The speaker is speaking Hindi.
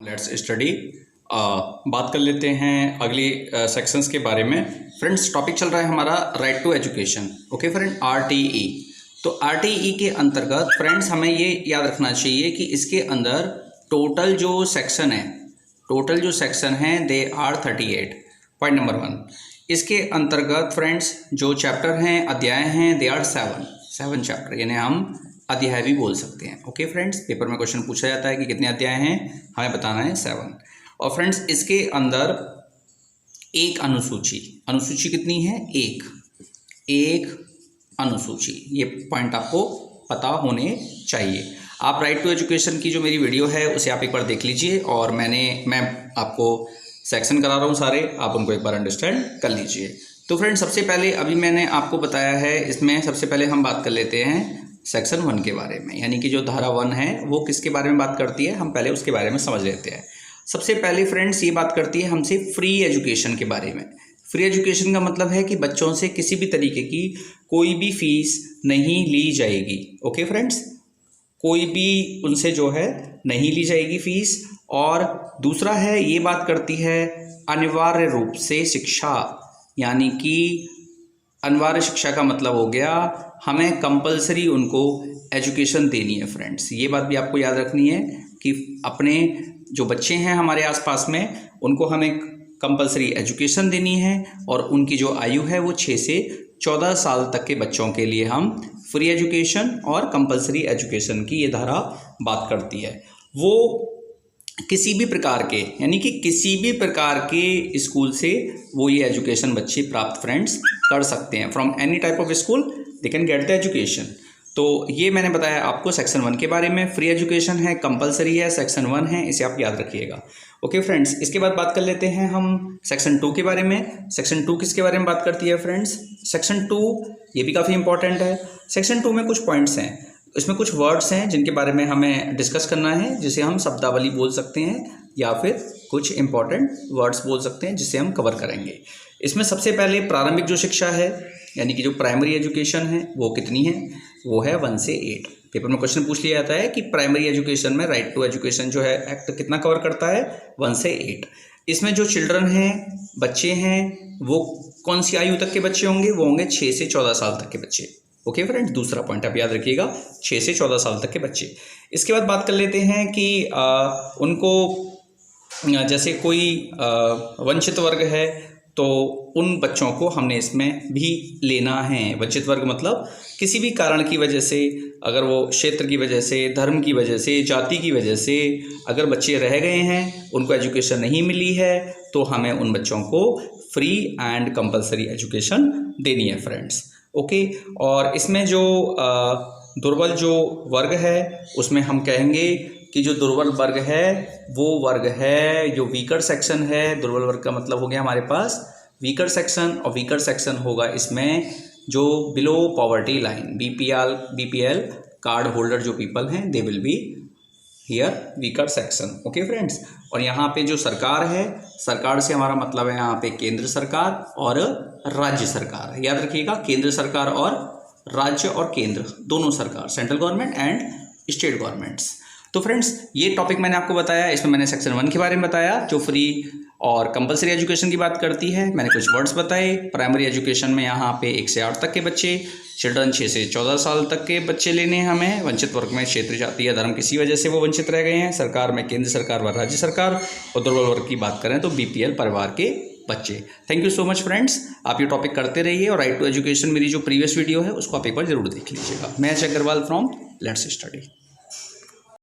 Let's study. बात कर लेते हैं अगली सेक्शंस के बारे में। फ्रेंड्स, टॉपिक चल रहा है हमारा right to education. Okay friend, RTE। तो RTE के अंतर्गत फ्रेंड्स हमें ये याद रखना चाहिए कि इसके अंदर टोटल जो सेक्शन है दे आर 38। पॉइंट नंबर 1, इसके अंतर्गत फ्रेंड्स जो चैप्टर हैं, अध्याय हैं, दे आर 7 चैप्टर, यानी हम अध्याय भी बोल सकते हैं। ओके फ्रेंड्स, पेपर में क्वेश्चन पूछा जाता है कि कितने अध्याय हैं, हमें बताना है 7। और फ्रेंड्स इसके अंदर एक अनुसूची कितनी है, एक अनुसूची, ये पॉइंट आपको पता होने चाहिए। आप राइट टू एजुकेशन की जो मेरी वीडियो है उसे आप एक बार देख लीजिए, और मैं आपको सेक्शन करा रहा हूँ सारे, आप उनको एक बार अंडरस्टैंड कर लीजिए। तो फ्रेंड्स सबसे पहले अभी मैंने आपको बताया है, इसमें सबसे पहले हम बात कर लेते हैं सेक्शन 1 के बारे में, यानी कि जो धारा 1 है वो किसके बारे में बात करती है, हम पहले उसके बारे में समझ लेते हैं। सबसे पहले फ्रेंड्स ये बात करती है हमसे फ्री एजुकेशन के बारे में। फ्री एजुकेशन का मतलब है कि बच्चों से किसी भी तरीके की कोई भी फीस नहीं ली जाएगी। ओके फ्रेंड्स, कोई भी उनसे जो है नहीं ली जाएगी फीस। और दूसरा है, ये बात करती है अनिवार्य रूप से शिक्षा, यानी कि अनिवार्य शिक्षा का मतलब हो गया हमें कंपलसरी उनको एजुकेशन देनी है। फ्रेंड्स ये बात भी आपको याद रखनी है कि अपने जो बच्चे हैं हमारे आसपास में, उनको हमें कंपलसरी एजुकेशन देनी है, और उनकी जो आयु है वो 6 से 14 साल तक के बच्चों के लिए हम फ्री एजुकेशन और कंपलसरी एजुकेशन की ये धारा बात करती है। वो किसी भी प्रकार के, यानी कि किसी भी प्रकार के स्कूल से वो ये एजुकेशन बच्चे प्राप्त फ्रेंड्स कर सकते हैं। From any type of school they can get the education. तो ये मैंने बताया आपको सेक्शन 1 के बारे में। फ्री एजुकेशन है, कंपलसरी है, सेक्शन 1 है, इसे आप याद रखिएगा। ओके फ्रेंड्स, इसके बाद बात कर लेते हैं हम सेक्शन 2 के बारे में। सेक्शन 2 किसके बारे में बात करती है फ्रेंड्स? सेक्शन 2 ये भी काफ़ी इंपॉर्टेंट है। सेक्शन 2 में कुछ पॉइंट्स हैं, इसमें कुछ वर्ड्स हैं जिनके बारे में हमें डिस्कस करना है, जिसे हम शब्दावली बोल सकते हैं, या फिर कुछ इंपॉर्टेंट वर्ड्स बोल सकते हैं जिसे हम कवर करेंगे। इसमें सबसे पहले प्रारंभिक जो शिक्षा है, यानी कि जो प्राइमरी एजुकेशन है, वो कितनी है? वो है 1 से 8। पेपर में क्वेश्चन पूछ लिया जाता है कि प्राइमरी एजुकेशन में राइट टू एजुकेशन जो है एक्ट कितना कवर करता है? 1 से 8। इसमें जो चिल्ड्रन हैं, बच्चे हैं, वो कौन सी आयु तक के बच्चे होंगे? वो होंगे 6 से 14 साल तक के बच्चे। ओके फ्रेंड्स, दूसरा पॉइंट आप याद रखिएगा, 6 से 14 साल तक के बच्चे। इसके बाद बात कर लेते हैं कि उनको जैसे कोई वंचित वर्ग है, तो उन बच्चों को हमने इसमें भी लेना है। वंचित वर्ग मतलब किसी भी कारण की वजह से, अगर वो क्षेत्र की वजह से, धर्म की वजह से, जाति की वजह से अगर बच्चे रह गए हैं, उनको एजुकेशन नहीं मिली है, तो हमें उन बच्चों को फ्री एंड कंपलसरी एजुकेशन देनी है फ्रेंड्स। ओके, और इसमें जो दुर्बल जो वर्ग है, उसमें हम कहेंगे कि जो दुर्बल वर्ग है वो वर्ग है जो वीकर सेक्शन है। दुर्बल वर्ग का मतलब हो गया हमारे पास वीकर सेक्शन, और वीकर सेक्शन होगा इसमें जो below poverty line, BPL card holder जो पीपल हैं, they will be here weaker section. Okay friends, और यहाँ पे जो सरकार है, सरकार से हमारा मतलब है यहाँ पे केंद्र सरकार और राज्य सरकार। याद रखिएगा, केंद्र सरकार और राज्य और केंद्र दोनों सरकार, central government and state governments. तो फ्रेंड्स ये टॉपिक मैंने आपको बताया, इसमें मैंने सेक्शन 1 के बारे में बताया जो फ्री और कंपलसरी एजुकेशन की बात करती है। मैंने कुछ वर्ड्स बताए। प्राइमरी एजुकेशन में यहाँ पे 1 से 8 तक के बच्चे, चिल्ड्रन 6 से 14 साल तक के बच्चे लेने हैं हमें। वंचित वर्ग में क्षेत्र, जाति या धर्म किसी वजह से वो वंचित रह गए हैं। सरकार में केंद्र सरकार व राज्य सरकार, और दुर्बल वर्ग की बात करें तो BPL परिवार के बच्चे। Thank you so much friends, आप ये टॉपिक करते रहिए, और राइट टू एजुकेशन मेरी जो प्रीवियस वीडियो है उसको आप एक बार जरूर देख लीजिएगा। मैं Ajay Agarwal from let's study.